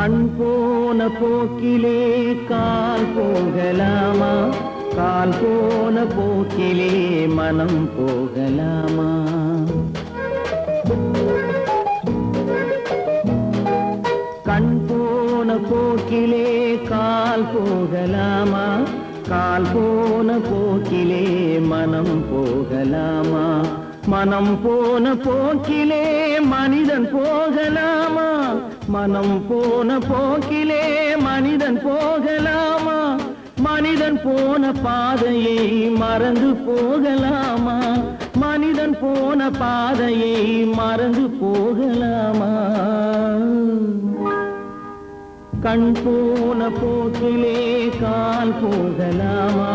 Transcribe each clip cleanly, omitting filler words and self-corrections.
கண் போன போக்கிலே கால் போகலாமா, கால் போன போக்கிலே மனம் போகலாமா? கண் போன போக்கிலே கால் போகலாமா, கால் போன போக்கிலே மனம் போகலாமா? மனம் போன போக்கிலே மனிதன் போகலாமா, மனம் போன போக்கிலே மனிதன் போகலாமா? மனிதன் போன பாதையை மறந்து போகலாமா, மனிதன் போன பாதையை மறந்து போகலாமா? கண் போன போக்கிலே கால் போகலாமா,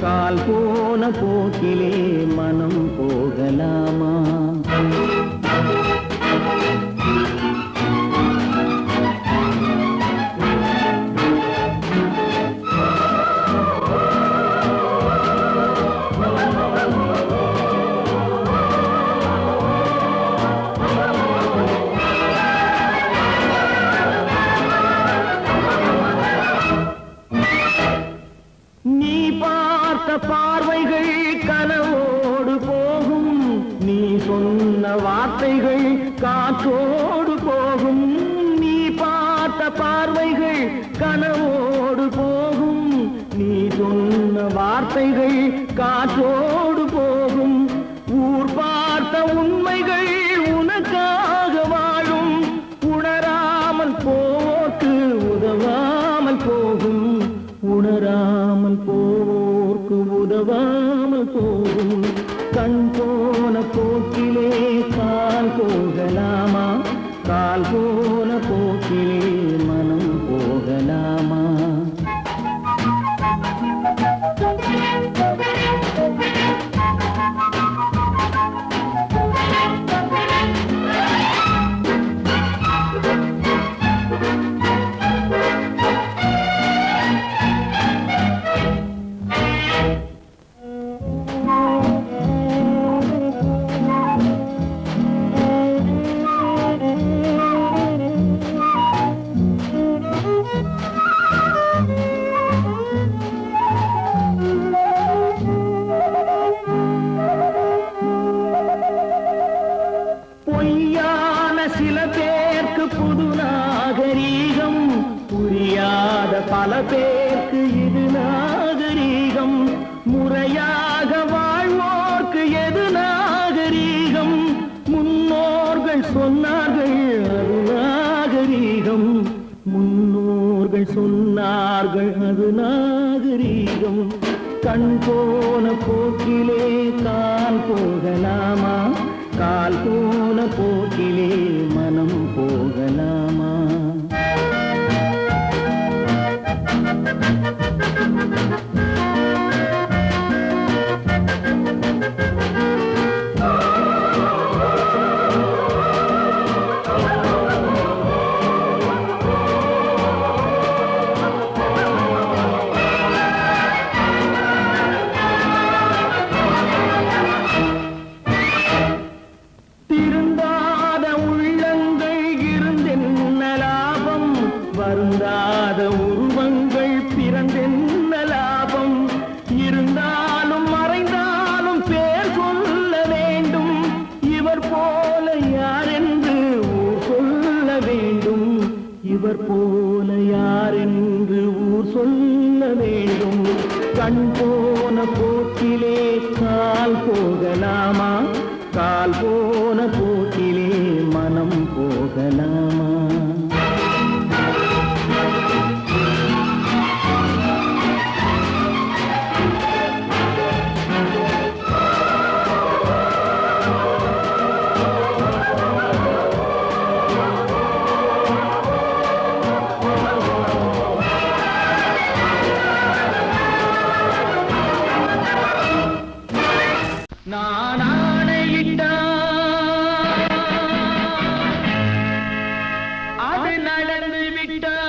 கால் போன போக்கிலே மனம் போகலாமா? பார்வைகள் கனவோடு போகும், நீ சொன்ன வார்த்தைகள் காற்றோடு போகும். நீ பார்த்த பார்வைகள் கனவோடு போகும், நீ சொன்ன வார்த்தைகள் காற்றோடு போகும். ஊர் பார்த்த உண்மைகள் உனக்காக வாழும், உணராமல் போக்கு உதவாமல் போகும், உணராமல் போவோர்க்கு உதவாமல் போகும். கண் போன போக்கிலே கால் போகலாமா, கால் போன போக்கிலே மனம் போகலாமா? பொய்யான சில பேருக்கு புது நாகரீகம், புரியாத பல பேருக்கு இது நாகரீகம். முறையாக வாழ்வோர்க்கு எது நாகரீகம்? முன்னோர்கள் சொன்னார்கள் அது நாகரீகம், முன்னோர்கள் சொன்னார்கள் அது நாகரீகம். கண் போன போக்கிலே கால் போகலாமா, கால் போன போக்கிலே மனம் போகலாமா? வருந்தாத உருவங்கள் பிறந்தென்ன லாபம்? இருந்தாலும் மறைந்தாலும் பேர் சொல்ல வேண்டும், இவர் போல யார் என்று ஊர் சொல்ல வேண்டும், இவர் போல யார் என்று ஊர் சொல்ல வேண்டும். கண் போன போக்கிலே கால் போகலாமா, கால் போன போக்கிலே மனம் போகலாமா? நான் ஆணையிட்டால் அது நடந்து விட்டால்,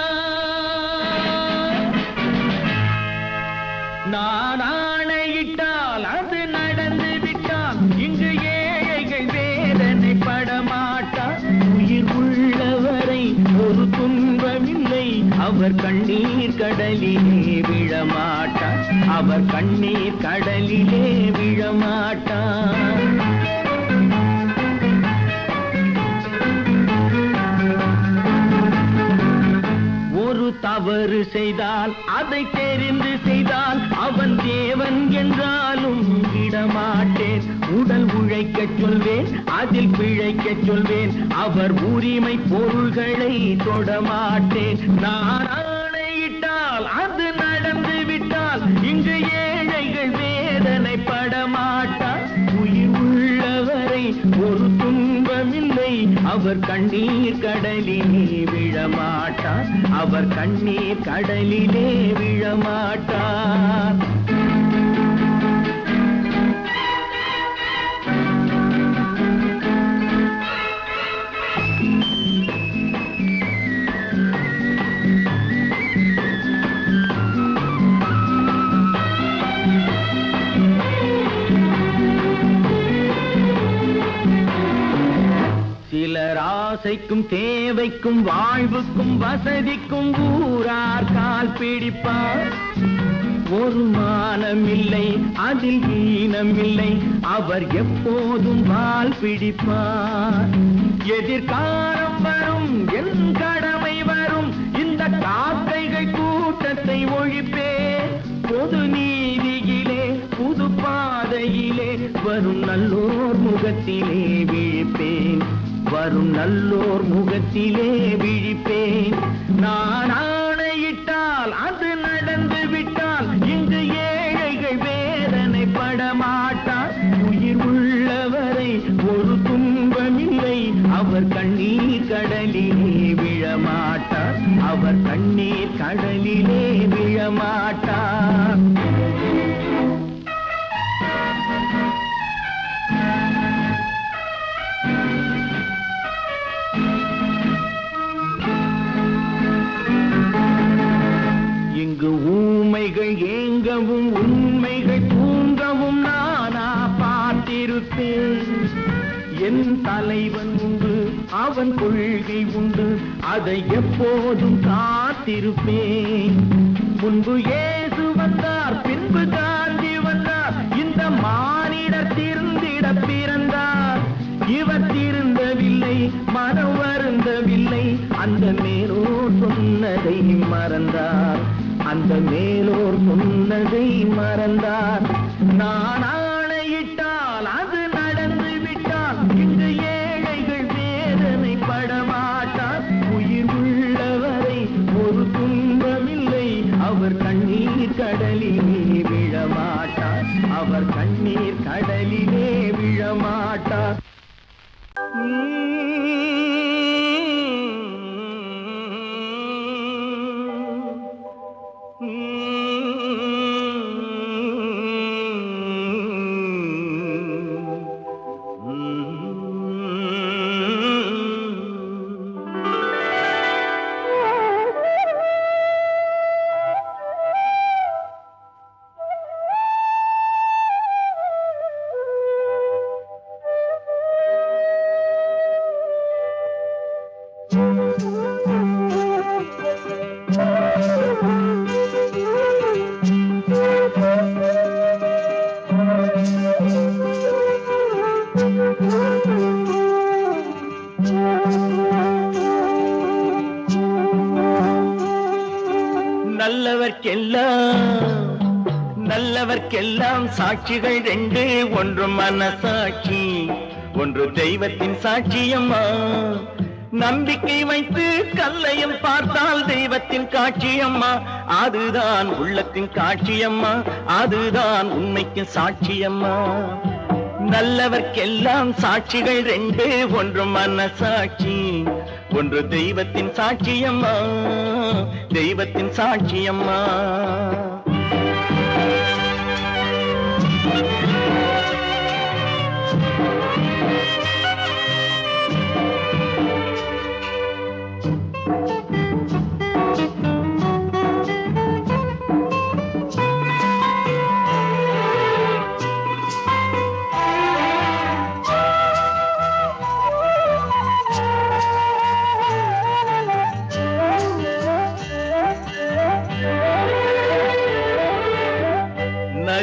நான் ஆணையிட்டால் அது நடந்து விட்டால், இங்கு ஏழைகள் வேதனை படமாட்டார். உயிர் உள்ளவரை ஒரு துன்பமில்லை. அவர் கண்ணீர் கடலிலே விழமாட்டார், அவர் கண்ணீர் கடலிலே விழமாட்டார். ஒரு தவறு செய்தால் அதை தெரிந்து செய்தால் அவன் தேவன் என்றாலும் விடமாட்டேன். உடல் உழைக்கச் சொல்வேன், அதில் பிழைக்கச் சொல்வேன், அவர் உரிமை பொருள்களை தொடமாட்டேன். நான் ஆணையிட்டால் அது நடந்து விட்டால் இங்கு ஏழைகள் வேதனை படமாட்டார். உயிர் உள்ளவரை ஒரு துன்பமில்லை, அவர் கண்ணீர் கடலிலே விழமாட்டார், அவர் கண்ணீர் கடலிலே விழமாட்டார். சிலர் ஆசைக்கும் தேவைக்கும் வாழ்வுக்கும் வசதிக்கும் ஊரார் கால் பிடிப்பார். ஒரு மானமில்லை, அதில் ஈனமில்லை, அவர் எப்போதும் வால் பிடிப்பார். எதிர்காலம் வரும், என் கடமை வரும், இந்த காக்கைகள் கூட்டத்தை ஒழிப்பேன். பொது நீதியிலே புது பாதையிலே வரும் நல்லோர் முகத்திலே விழிப்பேன், வரும் நல்லோர் முகத்திலே விழிப்பேன். நான் ஆணையிட்டால் அது நடந்து விட்டால் இங்கு ஏழைகள் வேதனை படமாட்டார். உயிர் உள்ளவரை ஒரு துன்பமில்லை, அவர் கண்ணீர் கடலிலே விழமாட்டார், அவர் கண்ணீர் கடலிலே விழமாட்டார். இங்கு ஊமைகள் ஏங்கவும் உண்மைகள் தூங்கவும் நானா பார்த்திருப்பேன். என் தலைவன் உண்டு, அவன் கொள்கை உண்டு, அதை எப்போதும் காத்திருப்பேன். முன்பு இயேசு வந்தார், பின்பு காந்தி வந்தார், இந்த மானிடர் திருந்திட பிறந்தார். இவர் திருந்தவில்லை, மனம் வருந்தவில்லை, அந்த மேலோர் சொன்னதை மறந்தார், அந்த மேலோர் சொன்னதை மறந்தார். நான் ஆணையிட்டால் அது நடந்து விட்டால் இங்கு ஏழைகள் வேதனை படமாட்டார். உயிர் உள்ளவரை ஒரு துன்பமில்லை, அவர் கண்ணீர் கடலிலே விழமாட்டார், அவர் கண்ணீர் கடலிலே விழமாட்டார். நல்லவர்க்கெல்லாம் சாட்சிகள் ரெண்டு, ஒன்று மனசாட்சி, ஒன்று தெய்வத்தின் சாட்சியம்மா. நம்பிக்கை வைத்து கல்லையும் பார்த்தால் தெய்வத்தின் காட்சியம்மா, அதுதான் உள்ளத்தின் காட்சியம்மா, அதுதான் உண்மைக்கு சாட்சியம்மா. நல்லவர்க்கெல்லாம் சாட்சிகள் ரெண்டு, ஒன்று மனசாட்சி, ஒன்று தெய்வத்தின் சாட்சியம்மா, தெய்வத்தின் சாட்சியம்மா.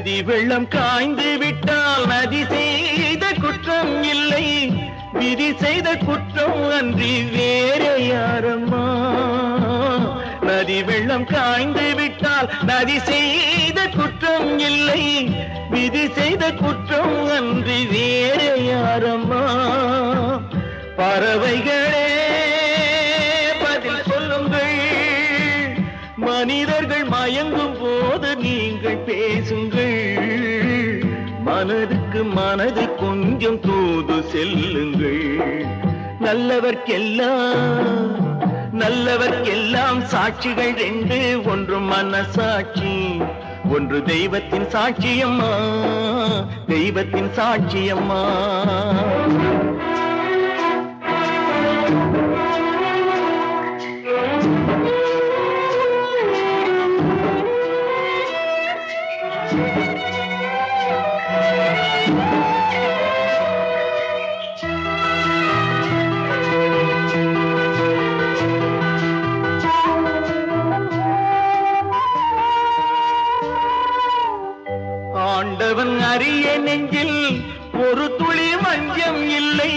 நதி வெள்ளம் காய்ந்து விட்டால் நதி செய்த குற்றம் இல்லை, விதி செய்த குற்றம் அன்றி வேறு யாரம்மா. நதி வெள்ளம் காய்ந்து விட்டால் நதி செய்த குற்றம் இல்லை, விதி செய்த குற்றம் அன்றி வேறு யாரம்மா. பறவைகளே பதில் சொல்லுங்கள், மனிதர்கள் மயங்கும் போது நீங்கள் பேசுங்கள். மனதுக்கு மனது கொஞ்சம் தூது செல்லுங்கள். நல்லவர்க்கெல்லாம் சாட்சிகள் ரெண்டு, ஒன்று மனசாட்சி, ஒன்று தெய்வத்தின் சாட்சியம்மா, தெய்வத்தின் சாட்சியம்மா. ஆண்டவன் அறிய நெஞ்சில் ஒரு துளி வஞ்சம் இல்லை,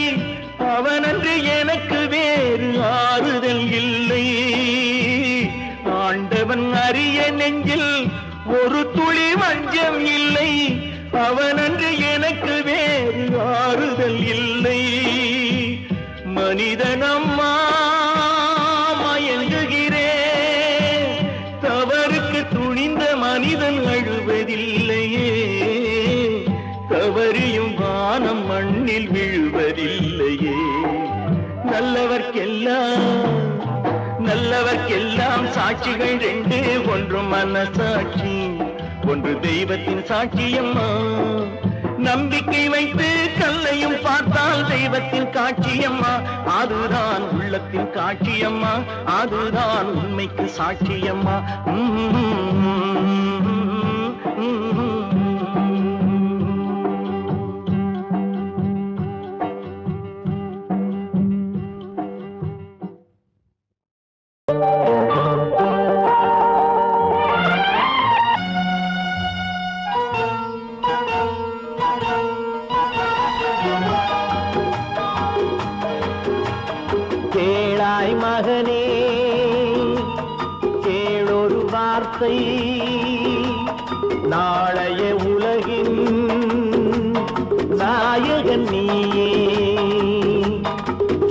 அவனன்று எனக்கு வேறு ஆறுதல் இல்லை. ஆண்டவன் அறிய நெஞ்சில் ஒரு துளி வஞ்சம் இல்லை, அவனன்று எனக்கு வேறு ஆறுதல் இல்லை. மனிதனம்மா மயங்குகிறேன், தவறுக்கு துணிந்த மனிதன் அழுவதில்லையே, தவறியும் வானம் மண்ணில் விழுவதில்லையே. நல்லவர்க்கெல்லாம் சாட்சிகள் ரெண்டு, ஒன்று மனசாட்சி, ஒன்று தெய்வத்தின் சாட்சியம்மா. நம்பிக்கை வைத்து கல்லையும் பார்த்தால் தெய்வத்தின் காட்சியம்மா, அதுதான் உள்ளத்தின் காட்சியம்மா, அதுதான் உண்மைக்கு சாட்சியம்மா. கேளாய் மகனே கேளொரு வார்த்தை, நாளைய உலகின் நாயகன் நீயே.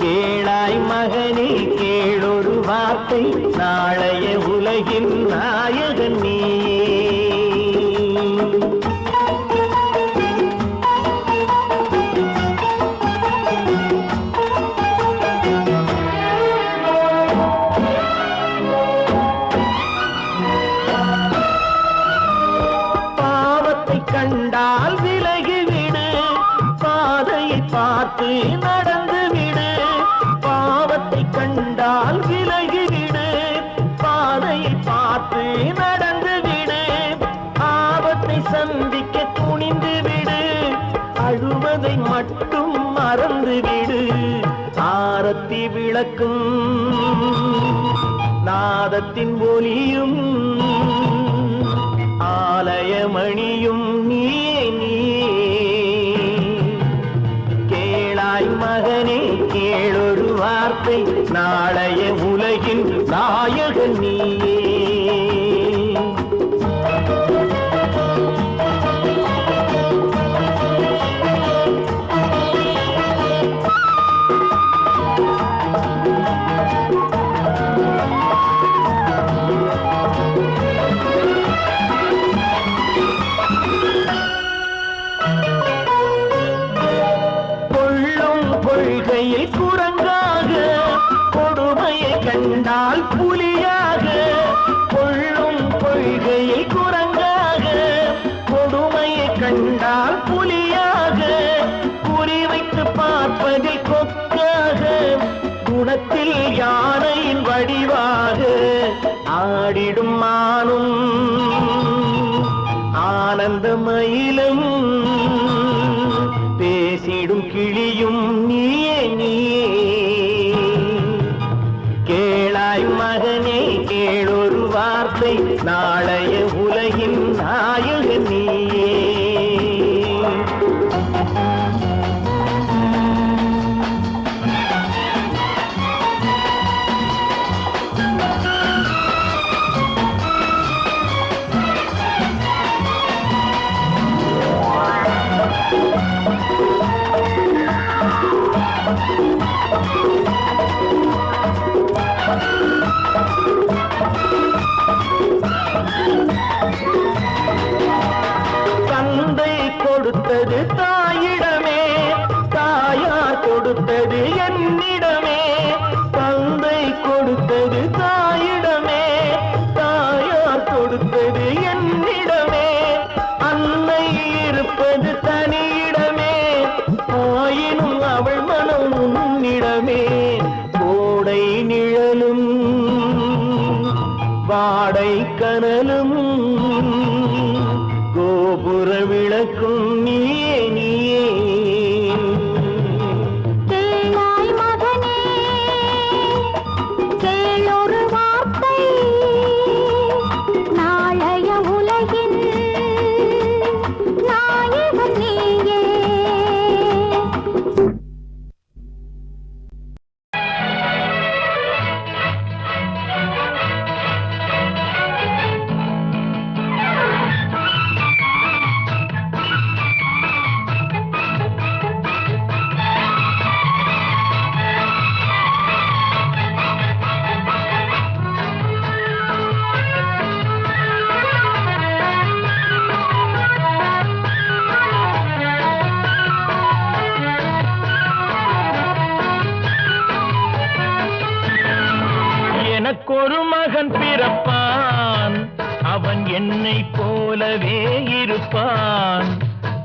கேளாய் மகனே கேளொரு வார்த்தை, நாளைய உலகின் நாயகன் நீயே. கண்டால் விலகிவிடு, பாதையை பார்த்து நடந்து விடு. பாவத்தை கண்டால் விலகிவிடு, பாதையை பார்த்து நடந்து விடு. ஆபத்தை சந்திக்க துணிந்து விடு, அழுவதை மட்டும் மறந்து விடு. ஆரத்தி விளக்கும் நாதத்தின் ஒலியும் ஆலயமணியும் நீயே நீயே. கேளாய் மகனே கேளொரு வார்த்தை, நாளைய உலகின் நாயகன் நீயே. கொள்கையில் குரங்காக, கொடுமையை கண்டால் புலியாக. கொள்ளும் கொள்கையில் குரங்காக, கொடுமையை கண்டால் புலியாக. குறிவைத்து பார்ப்பதில் கொக்காக, குணத்தில் யானையின் வடிவாக. ஆடிடும் மானும் ஆனந்த மயிலும், பேசிடும் கிளியும் நீயே நீயே. கேளாய் மகனே கேளொரு வார்த்தை, நாளைய உலகின் நாயகன் நீயே. தந்தை கொடுத்தது தாயிடமே, தாயார் கொடுத்தது என்னிடமே. தந்தை கொடுத்தது தாயிடமே, தாயார் கொடுத்தது என்னிடமே. அன்னை இருப்பது தனியிடமே, ஆயினும் அவள் மனம் உன்னிடமே. கோடை நிழலும் வாடை கனலும் கோபுர விளக்கும் நீயே நீயே. கேளாய் மகனே, கேளொரு வார்த்தை, நாளைய உலகின் நாயகன் நீயே. எனக்கொரு மகன் பிறப்பான், அவன் என்னை போலவே இருப்பான்.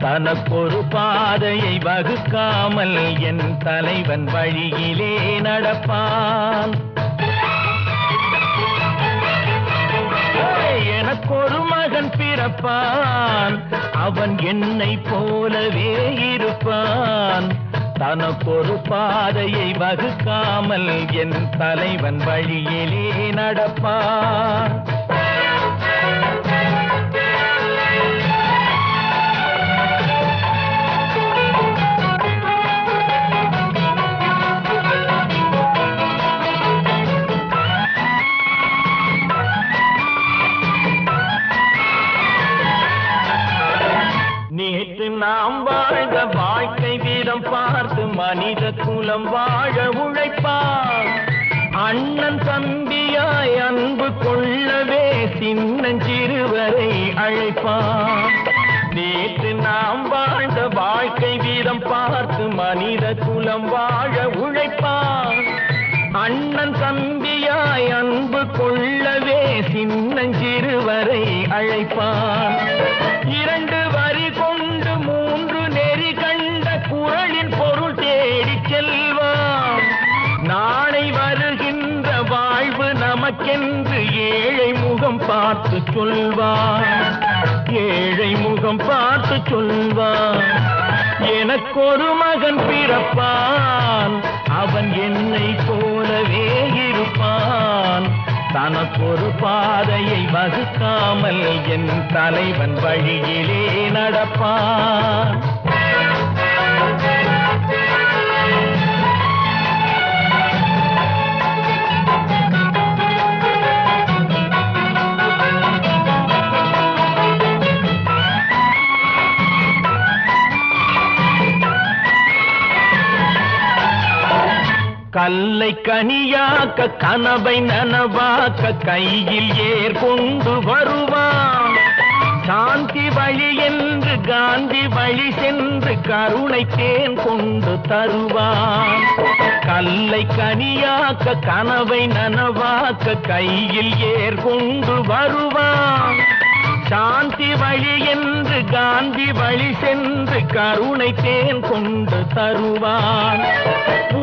தனக்கொரு பாதையை வகுக்காமல் என் தலைவன் வழியிலே நடப்பான். எனக்கொரு மகன் பிறப்பான், அவன் என்னை போலவே இருப்பான். தனக்கொரு பாதையை வகுக்காமல் என் தலைவன் வழியிலே நடப்பான். நேற்று நாம் வாழ்ந்த வாழ்க்கை வீதம் பார்த்து மனித குலம் வாழ உழைப்பான். அண்ணன் தம்பியாய் அன்பு கொள்ளவே சின்னஞ்சிறுவரை அழைப்பான். நேற்று நாம் வாழ்ந்த வாழ்க்கை வீதம் பார்த்து மனித குலம் வாழ உழைப்பான். அண்ணன் தம்பியாய் அன்பு கொள்ளவே சின்னஞ்சிறுவரை அழைப்பான். இரண்டு வரி கொண்டு மூன்று நெறி கண்ட குறளின் பொருள் தேடிச் செல்வான். நாளை வருகின்ற வாழ்வு நமக்கென்று ஏழை முகம் பார்த்து சொல்வான். ஏழை முகம் பார்த்து சொல்வான். எனக்கொரு மகன் பிறப்பான், அவன் என்னை போலவே இருப்பான். தனக்கொரு பாதையை வகுக்காமல் என் தலைவன் வழியிலே நடப்பான். கல்லை கனியாக்க கனவை நனவாக்க கையில் ஏற்கொண்டு வருவான். சாந்தி வழி என்று காந்தி வழி சென்று கருணை தேன் கொண்டு தருவான். கல்லை கனியாக்க கனவை நனவாக்க கையில் ஏற்கொண்டு வருவான். சாந்தி வழி என்று காந்தி வழி சென்று கருணை தேன் கொண்டு தருவான்.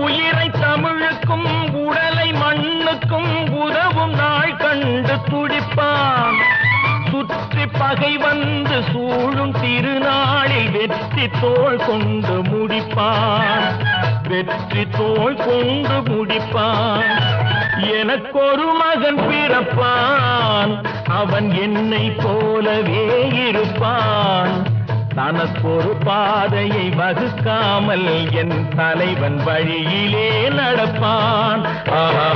உயிரை தமிழுக்கும் உடலை மண்ணுக்கும் உதவும் நாள் கண்டு துடிப்பான். சுற்றி பகை வந்து சூழும் திருநாளில் வெற்றி தோள் கொண்டு முடிப்பான். வெற்றி தோள் கொண்டு முடிப்பான். எனக்கொரு மகன் பிறப்பான், அவன் என்னை போலவே இருப்பான். தனக்கொரு பாதையை வகுக்காமல் என் தலைவன் வழியிலே நடப்பான். ஆஹா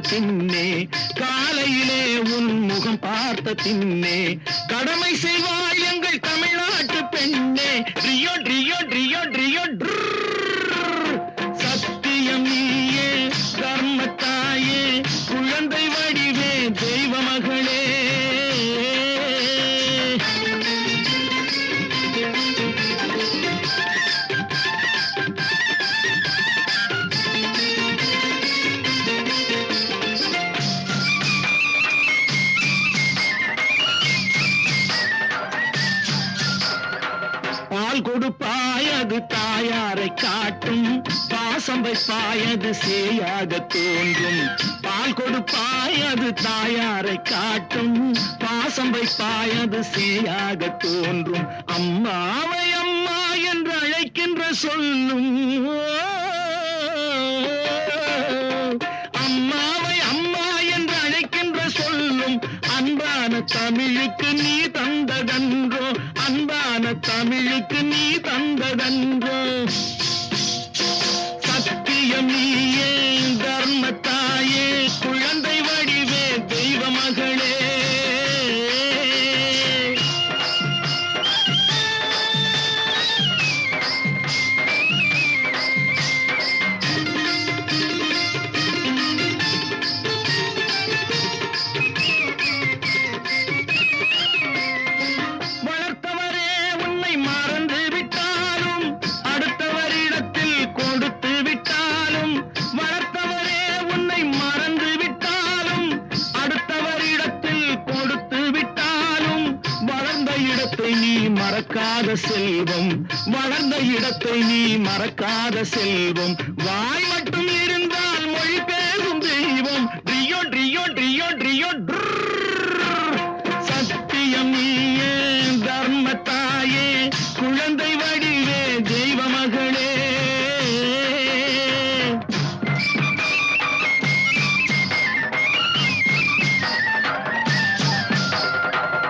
பின்னே காலையிலே உன் முகம் பார்த்த பின்னே கடமை செய்வாள் எங்கள் தமிழ்நாட்டு பெண்ணே ரியோ ரியோ ரியோ ரியோ சத்தியம் நீயே தர்மத்தாயே குழந்தை வடிவே தெய்வ மகளே பால் கொடுப்பாய் அது தாயாரை காட்டும் பாசம் வைப்பாய் அது சேயாக தோன்றும் பால் கொடுப்பாய் அது தாயாரை காட்டும் பாசம் வைப்பாய் அது சேயாக தோன்றும் அம்மாவை அம்மா என்று அழைக்கின்ற சொல்லும் அம்மாவை அம்மா என்று அழைக்கின்ற சொல்லும் அன்பான தமிழுக்கு நீ தந்ததன்றோ அன்பான தமிழுக்கு நீ தந்ததன்றோ சத்தியம் நீயே தர்மத்தாயே குழந்தை வடிவே தெய்வ மகளே மறக்காத செல்வம் வளர்ந்த இடத்தை நீ மறக்காத செல்வம் வாய் மட்டும் இருந்தால் மொழி பேசும் தெய்வம் ரியோ ரியோ ரியோ ரியோ சத்தியம் நீயே தர்மத்தாயே குழந்தை வடிவே தெய்வ மகளே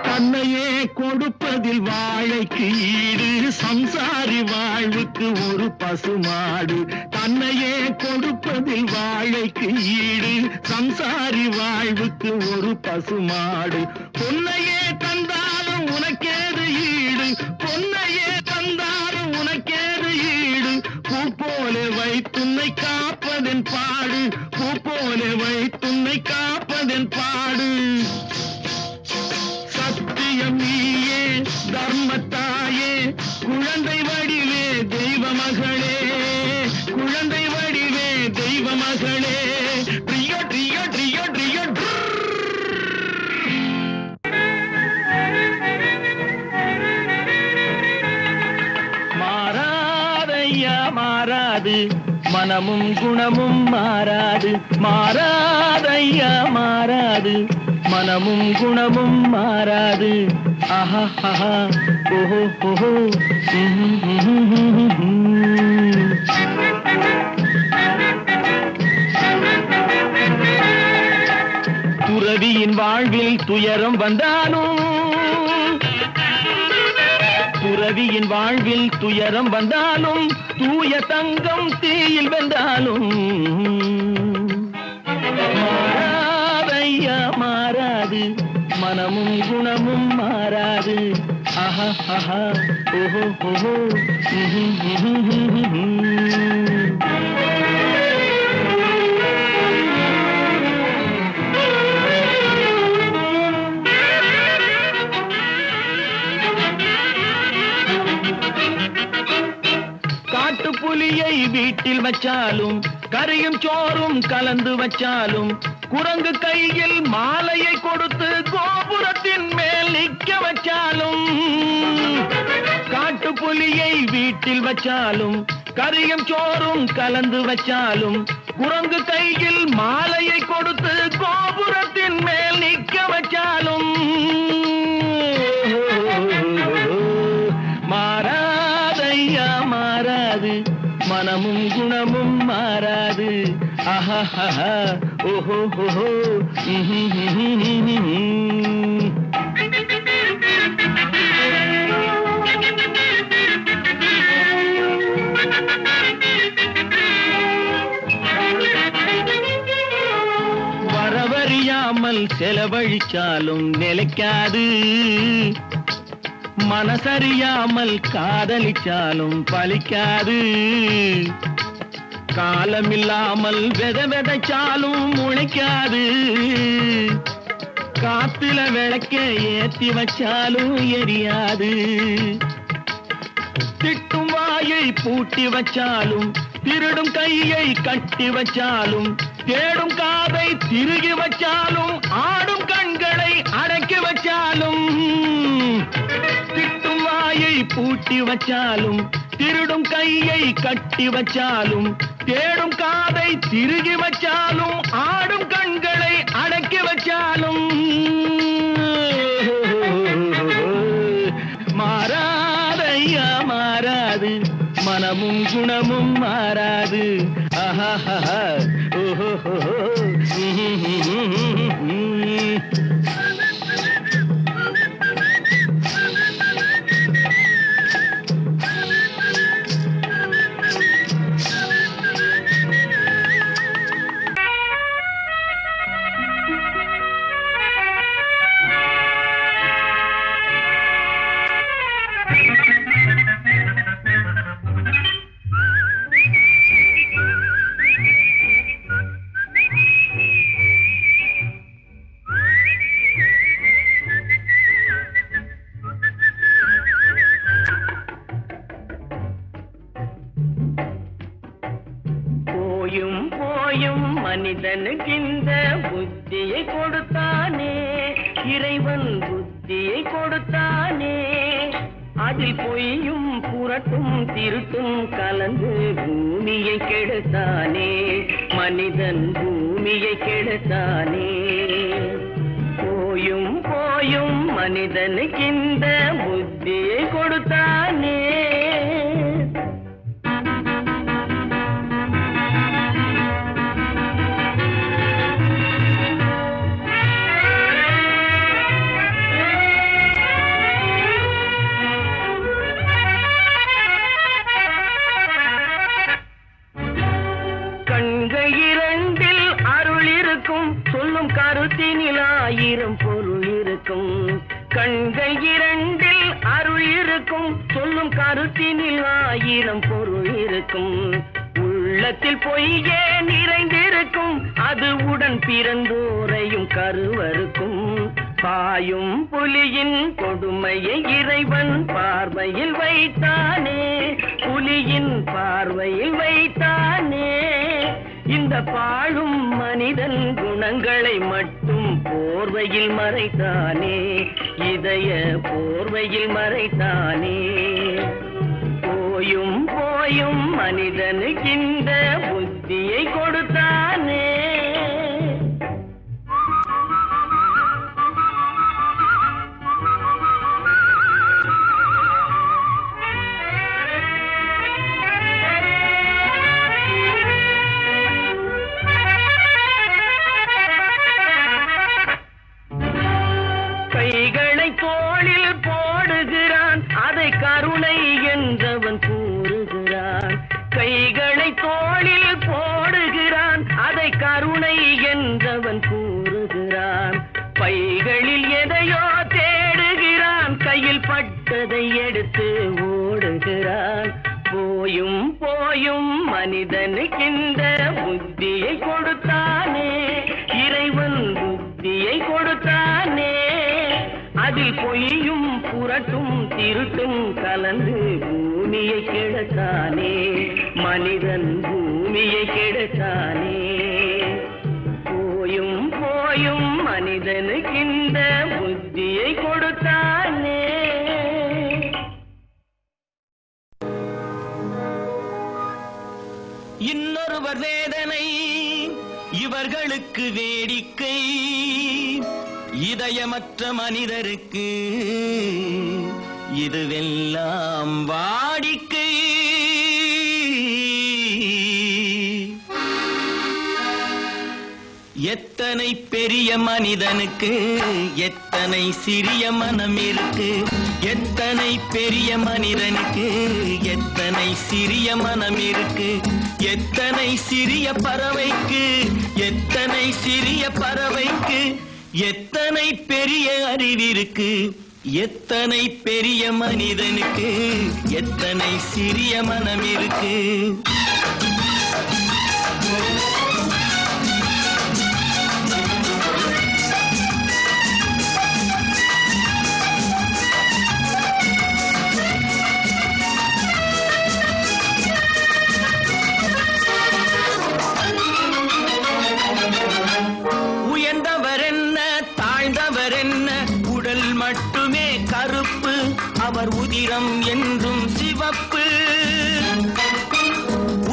தன்னையே கொடுப்பதில் வாழைக்கு ஈடு சம்சாரி வாழ்வுக்கு ஒரு பசுமாடு தன்னையே கொடுப்பதில் வாழைக்கு ஈடு சம்சாரி வாழ்வுக்கு ஒரு பசுமாடு பொன்னையே தந்தாலும் உனக்கேது ஈடு பொன்னையே தந்தாலும் உனக்கேது ஈடு பூ போல வைத்துன்னை காப்பதன் பாடு பூ போல வைத்துன்னை காப்பதன் பாடு சத்தியம் நீயே தர்மத்தாயே குழந்தை வடிவே தெய்வ மகளே குழந்தை வடிவே தெய்வ மகளே ரியோ ரியோ ரியோ ரியோ மாறாதையா மாறாது மனமும் குணமும் மாறாது மாறாதையா மாறாது மனமும் குணமும் மாறாது ஆஹா ஆஹா ஓஹோ ஓஹோ துறவியின் வாழ்வில் துயரம் வந்தாலும் துறவியின் வாழ்வில் துயரம் வந்தாலும் தூய தங்கம் தீயில் வென்றாலும் மாறாதையா மாறாது மனமும் குணமும் மாறாது ஆஹா ஆஹா ஓஹோ ஓஹோ காட்டுப்புலியை வீட்டில் வச்சாலும் கறியும் சோறும் கலந்து வச்சாலும் குரங்கு கையில் மாலையை கொடுத்து கோபுரத்தின் மேல் நிற்க வச்சாலும் காட்டுப்புலியை வீட்டில் வச்சாலும் கறியும் சோறும் கலந்து வச்சாலும் குரங்கு கையில் மாலையை கொடுத்து கோபுரத்தின் மேல் நிற்க வச்சாலும் மாறாதையா மாறாது மனமும் குணமும் மாறாது ஆஹா ஆஹா ஓஹோ ஓஹோ செலவழிச்சாலும் நிலைக்காது. மனசறியாமல் காதலிச்சாலும் பலிக்காது. காலமில்லாமல் விதைச்சாலும் முளைக்காது. காத்துல விளக்க ஏத்தி வச்சாலும் எரியாது. திட்டும் வாயை பூட்டி வச்சாலும் திருடும் கையை கட்டி வச்சாலும் தேடும் காதை திருகி வச்சாலும் ஆடும் கண்களை அடக்கி வச்சாலும் திட்டும் வாயை பூட்டி வச்சாலும் திருடும் கையை கட்டி வச்சாலும் தேடும் காதை திருகி வச்சாலும் ஆடும் கண்களை அடக்கி வச்சாலும் மாறாதையா மாறாது. மனமும் குணமும் மாறாது. ஆஹா ஓஹோ. போயும் மனிதனுக்கு இந்த புத்தியை கொடுத்தானே, இறைவன் புத்தியை கொடுத்தானே. அதில் பொய்யும் புரட்டும் திருட்டும் கலந்து பூமியை கெடுத்தானே, மனிதன் பூமியை கெடுத்தானே. போயும் மனிதனுக்கு இந்த புத்தியை கொடுத்தானே. சொல்லும் கருத்தினில் ஆயிரம் பொருள் இருக்கும். கண்கள் இரண்டில் அருள் இருக்கும். சொல்லும் கருத்தினில் ஆயிரம் பொருள் இருக்கும். உள்ளத்தில் பொய்யே நிறைந்திருக்கும். அது உடன் பிறந்தோரையும் கருவருக்கும். பாயும் புலியின் கொடுமையை இறைவன் பார்வையில் வைத்தானே, புலியின் பார்வையில் வைத்தானே. இந்த பாழும் மனிதன் குணங்களை மட்டும் போர்வையில் மறைத்தானே, இதய போர்வையில் மறைத்தானே. போயும் மனிதனுக்கு இந்த புத்தியை கொடுத்தானே. கைகளை தோளில் போடுகிறான், அதை கருணை என்றவன் கூறுகிறான். கைகளை தோளில் போடுகிறான், அதை கருணை என்றவன் கூறுகிறான். பைகளில் எதையோ தேடுகிறான், கையில் பட்டதை எடுத்து ஓடுகிறான். போயும் மனிதனுக்கு இந்த புத்தியை கொடுத்தானே, இறைவன் புத்தியை கொடுத்தானே. அதில் பொய்யும் புரட்டும் திருட்டும் கலந்து பூமியை கெடுத்தானே, மனிதன் பூமியை கெடுத்தானே. போயும் மனிதனுக்கு இந்த புத்தியை கொடுத்தானே. இன்னொருவர் வேதனை இவர்களுக்கு வேடிக்கை, இதயமற்ற மனிதருக்கு இதுவெல்லாம் வாடிக்கை. எத்தனை பெரிய மனிதனுக்கு எத்தனை சிறிய மனம் இருக்கு, எத்தனை பெரிய மனிதனுக்கு எத்தனை சிறிய மனம் இருக்கு. எத்தனை சிறிய பறவைக்கு எத்தனை சிறிய பறவைக்கு எத்தனை பெரிய அறிவிருக்கு, எத்தனை பெரிய மனிதனுக்கு, எத்தனை சிறிய மனம் இருக்கு. மட்டுமே கருப்பு, அவர் உதிரம் என்றும் சிவப்பு.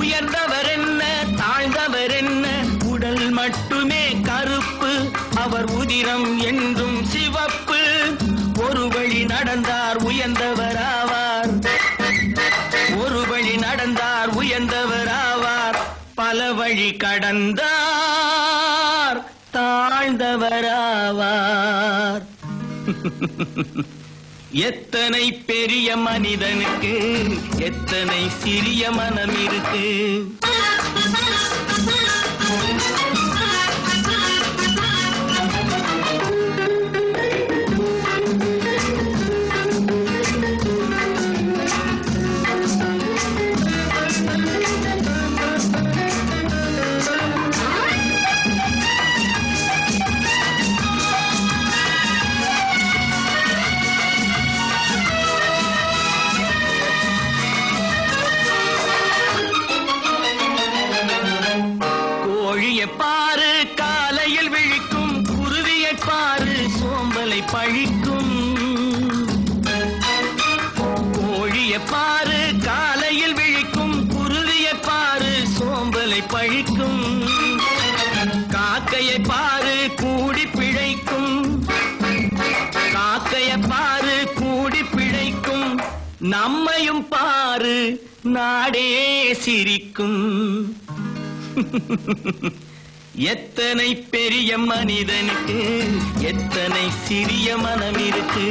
உயர்ந்தவர் என்ன தாழ்ந்தவர் என்ன, உடல் மட்டுமே கருப்பு, அவர் உதிரம் என்றும் சிவப்பு. ஒரு வழி நடந்தார் உயர்ந்தவர் ஆவார், ஒரு வழி நடந்தார் உயர்ந்தவர் ஆவார். பல வழி கடந்தார் தாழ்ந்தவர் ஆவார். எத்தனை பெரிய மனிதனுக்கு, எத்தனை சிறிய மனம் இருக்கு. பாரு காலையில் விழிக்கும், குருவியை பாரு சோம்பலை பழிக்கும். கோழியை பாரு காலையில் விழிக்கும், குருவியை பாரு சோம்பலை பழிக்கும். காக்கையை பாரு கூடி பிழைக்கும், காக்கையை பாரு கூடி பிழைக்கும். நம்மையும் பாரு நாடே சிரிக்கும். எத்தனை பெரிய மனிதனுக்கு, எத்தனை சிறிய மனம் இருக்கு.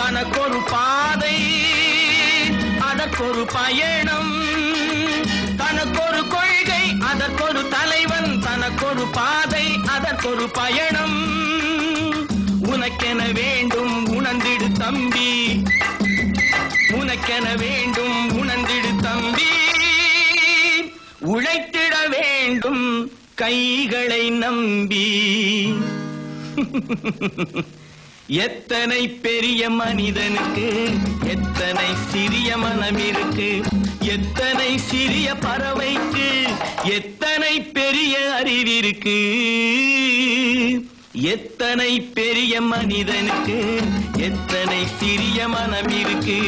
தனக்கொரு பாதை அதற்கொரு பயணம், தனக்கொரு கொள்கை அதற்கொரு தலைவன், தனக்கொரு பாதை அதற்கொரு பயணம். உனக்கென வேண்டும் உணர்ந்திடு தம்பி, உனக்கென வேண்டும் உணர்ந்திடு தம்பி. உழைத்திட வேண்டும் கைகளை நம்பி. எத்தனை பெரிய மனிதனுக்கு, எத்தனை சிறிய மனம் இருக்கு. எத்தனை சிறிய பறவைக்கு, எத்தனை பெரிய அறிவிருக்கு. எத்தனை பெரிய மனிதனுக்கு, எத்தனை சிறிய மனம் இருக்கு.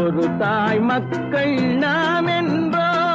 ஒரு தாய் மக்கள் நாம் என்போம்,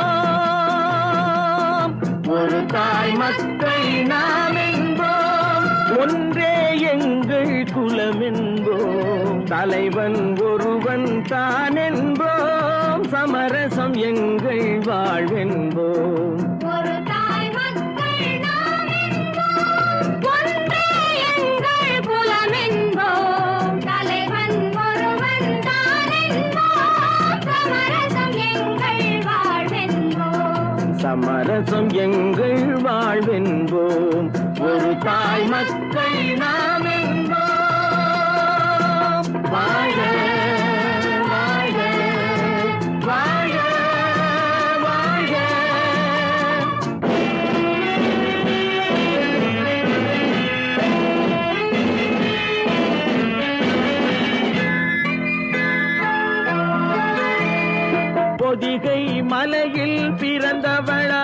ஒரு தாய் மக்கள் நாம் என்போம். ஒன்றே எங்கள் குலம் என்போம், தலைவன் ஒருவன் தான் என்போம். சமரசம் எங்கள் வாழ்வென்போம். ஒரு தாய் மக்கள் நாம் என்போம், ஒன்றே எங்கள் குலம் என்போம். தலைவன் ஒருவன் தான் என்போம். சமரசம் எங்கள் வாழ்வென்போம். சமரசம் எங்கள் வாழ்வென்போம். ஒரு தாய் மக்கள் நாம் என்போம். வாழ வாழ வாழ வாழ. பொதிகை மலையில் பிறந்தவளா,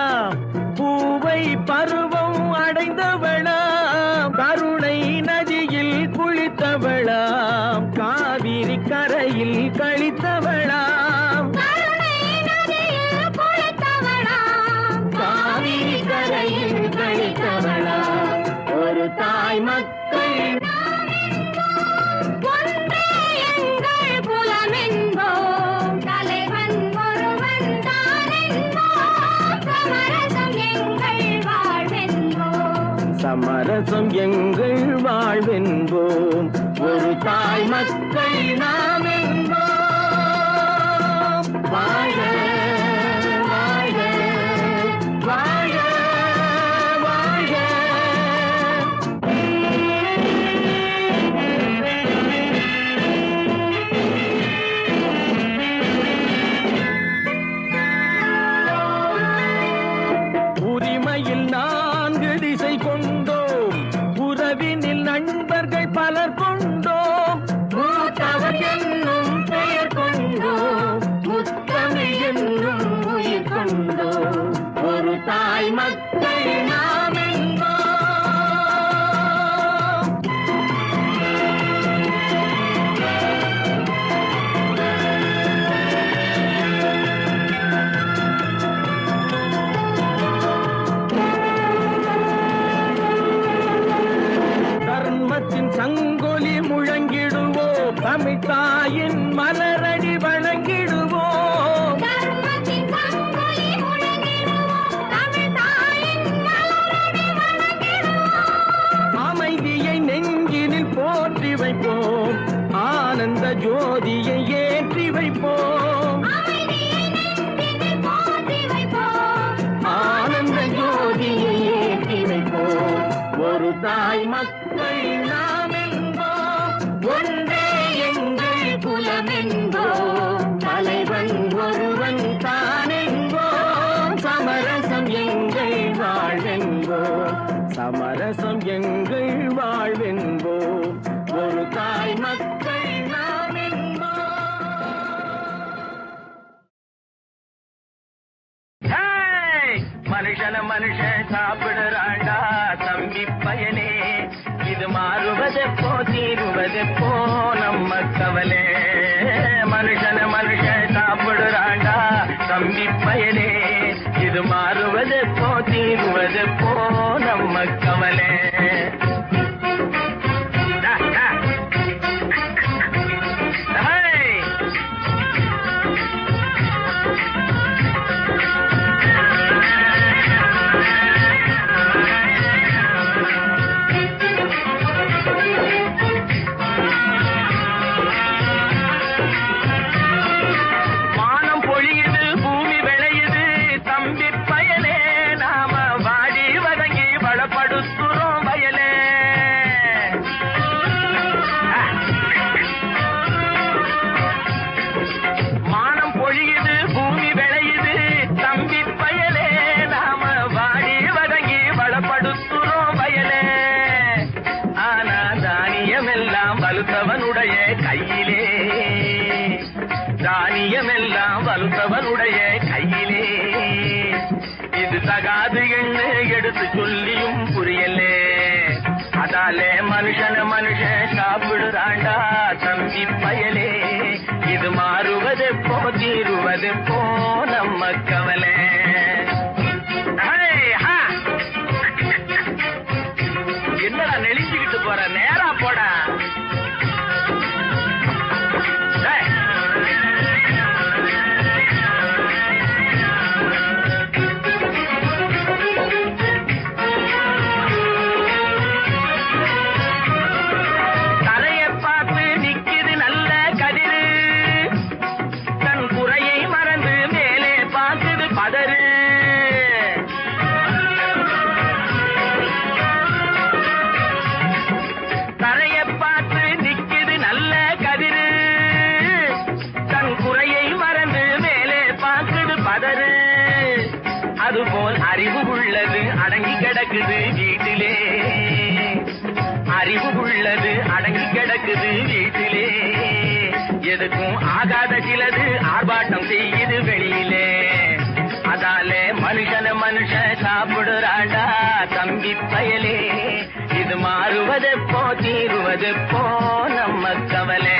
பூவை பருவம் அடைந்தவளா, கருணை நதியில் குளித்தவளா, காவிரி கரையில் கழித்தவளா, காவிரி கரையில் கழித்தவளா. ஒரு தாய் மக்கள் ஒன்றே எங்கள் குலமென்போம், தலைவன் ஒருவன் தானென்போம், சமரசம் எங்கள் வாழ்வென்போம். சமரசம் எங்கள் வாழ்வென்போம். ஒரு தாய் மக்கள் நாம் என்போம். வாழ வாழ வாழ வாழ. உரிமையில் 4 திசை கொண்டோம், உறவினில் நண்பர்கள் பலர் கொண்டோம், மூத்தவர் என்னும் பெயர் கொண்டோம், முத்தமிழ் என்னும் உயிர் கொண்டோம். ஒரு தாய் மக்கள் நாம் என்போம். தர்மத்தின் சங்கொலி முழங்கிடுவோம், தமிழ் தாயின் மலரடி வணங்கிடுவோம். தர்மத்தின் சங்கொலி முழங்கிடுவோம், தமிழ் தாயின் மலரடி வணங்கிடுவோம். அமைதியை நெஞ்சினில் போற்றி வைப்போம், ஆனந்த ஜோதியை ஏற்றி வைப்போம். அமைதியை நெஞ்சினில் போற்றி வைப்போம், ஆனந்த ஜோதியை ஏற்றி வைப்போம். ஒரு தாய் மக்கள் நாம் என்போம். ஒன்றே எங்கள் குலமென்போம், தலைவன் ஒருவன் தானென்போம். சமரசம் எங்கள் வாழ்வென்போம். சமரசம் எங்கள் வாழ்வென்போம். ஒரு தாய் மக்கள் நாம் என்போம். மனுஷன மனுஷன் சாப்பிடுறாண்டா தம்பி பயனே, இது மாறுவதெப்போ தீருவதெப்போ நம்ம கவலை. மனுஷன மனுஷன் சாப்பிடுறாண்டா தம்பி பயனே, இது மாறுவதெப்போ தீருவதெப்போ நம்ம கவலை. வானம் பொழியுது, பூமி விளையுது, தம்பி பயலே, நாம வாடி வதங்கி வளப்படுத்துறோம் வயலே. வானம் பொழியுது, பூமி விளையுது, தம்பி பயலே, நாம வாடி வதங்கி வளப்படுத்துறோம் வயலே. ஆனா தானியமெல்லாம் வலுத்தவனுடைய கையிலே, தானியமெல்லாம் வலுத்தவனுடைய கையிலே. இது தகாது என்று எடுத்து சொல்லியும் புரியலே. அதாலே மனுஷன மனுஷன் சாப்பிடுறாண்டா தம்பி பயலே, இது மாறுவதெப்போ தீருவதெப்போ நம்ம கவலை. என்னடா நெளிஞ்சுக்கிட்டு போற, நேரா போடா. தரையை பார்த்து நிக்குது நல்ல கதிரு, தன் குறையை மறந்து மேலே பார்க்குது பதறு. தரையை பார்த்து நிக்குது நல்ல கதிரு, தன் குறையை மறந்து மேலே பார்க்குது பதறு. அதுபோல் அறிவு உள்ளது அடங்கி கிடக்குது வீட்டிலே, அறிவு உள்ளது அடங்கி கிடக்குது வீட்டிலே. எதுக்கும் ஆகாத சிலது ஆர்ப்பாட்டம் செய்யுது வெளியிலே. தம்பி பயலே இது மாறுவதெப்போ தீருவதெப்போ நம்ம கவலை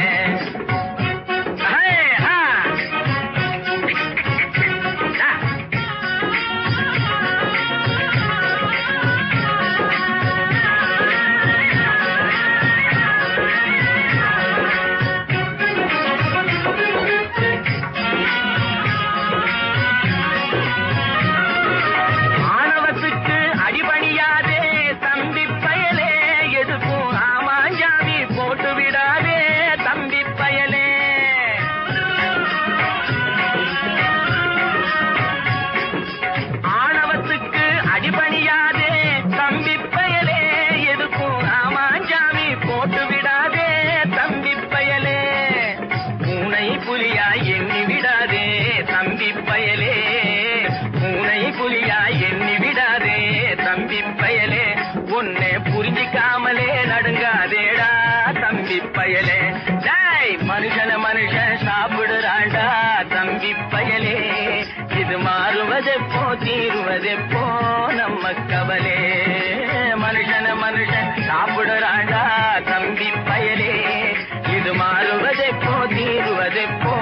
புரிஞ்சிக்காமலே நடுங்காதேடா தம்பி பயலே மனுஷன மனுஷன் சாப்பிடுறாண்டா தம்பி பயலே இது மாறுவதெப்போ தீருவதெப்போ நம்ம கவலே மனுஷன மனுஷன் சாப்பிடுறாண்டா தம்பி பயலே இது மாறுவதெப்போ தீருவதெப்போ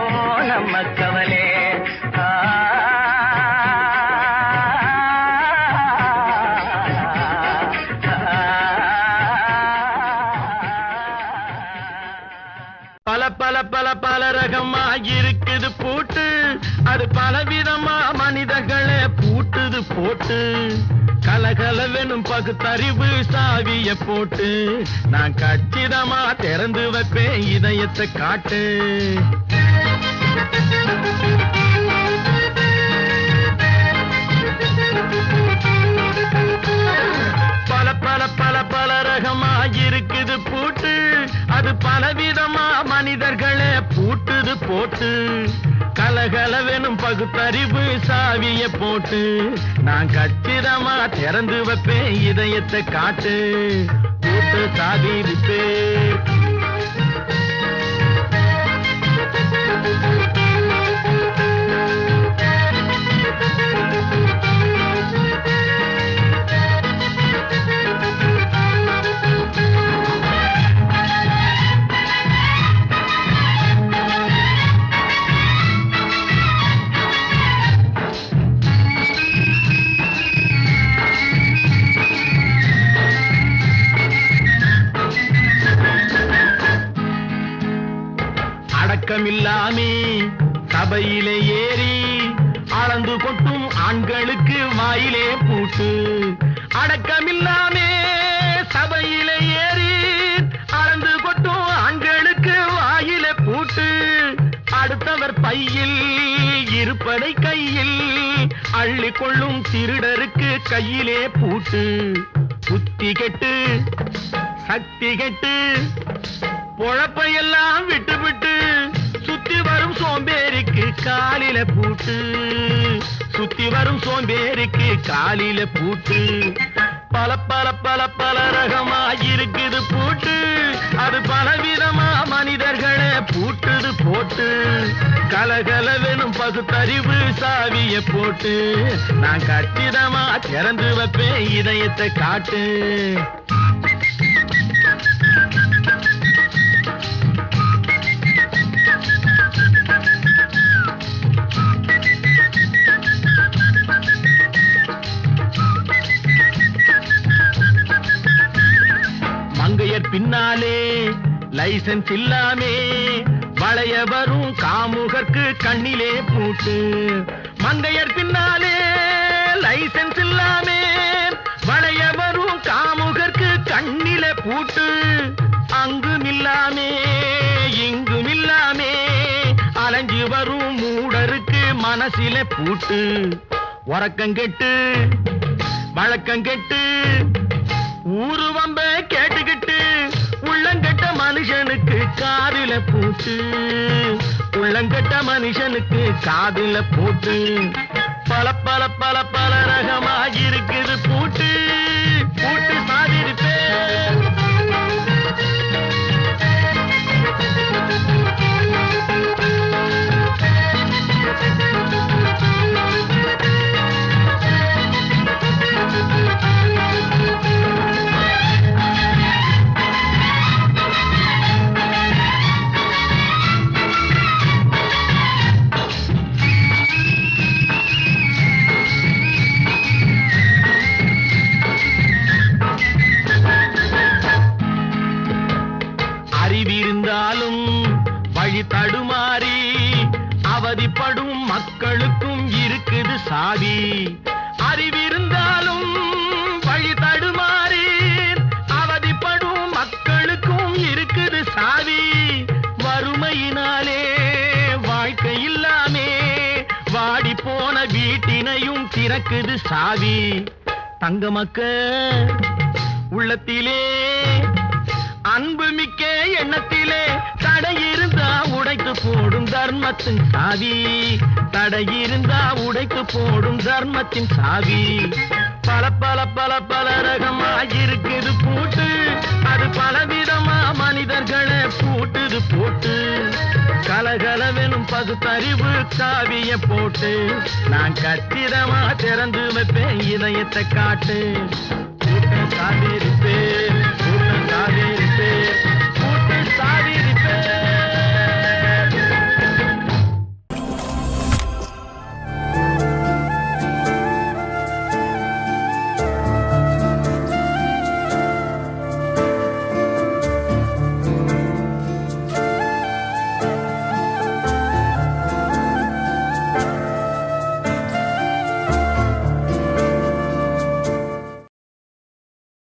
நம்ம கவலே பல பல பல ரகமா இருக்குது பூட்டு அது பலவிதமா மனிதர்களை பூட்டுது போட்டு கலகலவெனும் பகுத்தறிவு சாவிய போட்டு நான் கச்சிதமா திறந்து வைப்பேன் இதயத்தை காட்டு பல பல பல பல ரகமா இருக்குது பூட்டு அது பலவிதமா மனிதர்களை பூட்டுது போட்டு கலகலவெனும் பகுத்தறிவு சாவிய போட்டு நான் கச்சிதமா திறந்து வைப்பேன் இதயத்தை காட்டு பூட்டு சாவி விப்பே அடக்கமில்லாமே சபையிலே ஏறி அளந்து கொட்டும் ஆண்களுக்கு வாயிலே பூட்டு அடக்கமில்லாமே சபையிலே ஏறி அளந்து கொட்டும் ஆண்களுக்கு வாயிலே பூட்டு அடுத்தவர் பையில் இருப்பதை கையில் அள்ளி கொள்ளும் திருடருக்கு கையிலே பூட்டு புத்தி கெட்டு சக்தி கெட்டு பொழப்பையெல்லாம் விட்டு விட்டு சுத்தி வரும் சோம்பேறிக்கு காலில பூட்டு சுத்தி வரும் சோம்பேறிக்கு காலில பூட்டு பல பல பல பல ரகமா இருக்குது பூட்டு அது பலவிதமா மனிதர்களை பூட்டுது போட்டு கலகலவெனும் பகுத்தறிவு சாவிய போட்டு நான் கச்சிதமா திறந்து வைப்பேன் இதயத்தை காட்டு பின்னாலே லைசன்ஸ் இல்லாமே வளைய வரும் காமுகர்க்கு கண்ணிலே பூட்டு மங்கையர் பின்னாலே லைசன்ஸ் இல்லாமே வளைய வரும் காமுகர்க்கு கண்ணிலே பூட்டு அங்குமில்லாமே இங்குமில்லாமே அலைஞ்சு வரும் மூடருக்கு மனசிலே பூட்டு உறக்கங்கெட்டு வழக்கங்கெட்டு ஊரு வம்ப கேட்டுக்கிட்டு உள்ளங்கட்ட மனுஷனுக்கு காதில பூட்டு உள்ளங்கட்ட மனுஷனுக்கு காதில பூட்டு பல பல பல பல ரகமா இருக்குது பூட்டு பூட்டு சாதிருப்பே அறிவிருந்தாலும் வழி தடுமாறி அவதிப்படும் மக்களுக்கும் இருக்குது சாவி. அறிவிருந்தாலும் வழி தடுமாறி அவதிப்படும் மக்களுக்கும் இருக்குது சாவி. வறுமையினாலே வாழ்க்கை இல்லாமே வாடி போன வீட்டினையும் திறக்குது சாவி. தங்க மக்க உள்ளத்திலே அன்பு மிக்க எண்ணத்திலே தடையிருந்தா உடைத்து போடும் தர்மத்தின் சாவி. தடையிருந்தா உடைத்து போடும் தர்மத்தின் சாவி. பல பல பல பல ரகமா இருக்குது பூட்டு, அது பலவிதமா மனிதர்களை பூட்டுது போட்டு. கலகலவெனும் பகுத்தறிவு சாவிய போட்டு நான் கச்சிதமா திறந்து வைப்பேன் இதயத்தை காட்டு. காவிருப்பேன்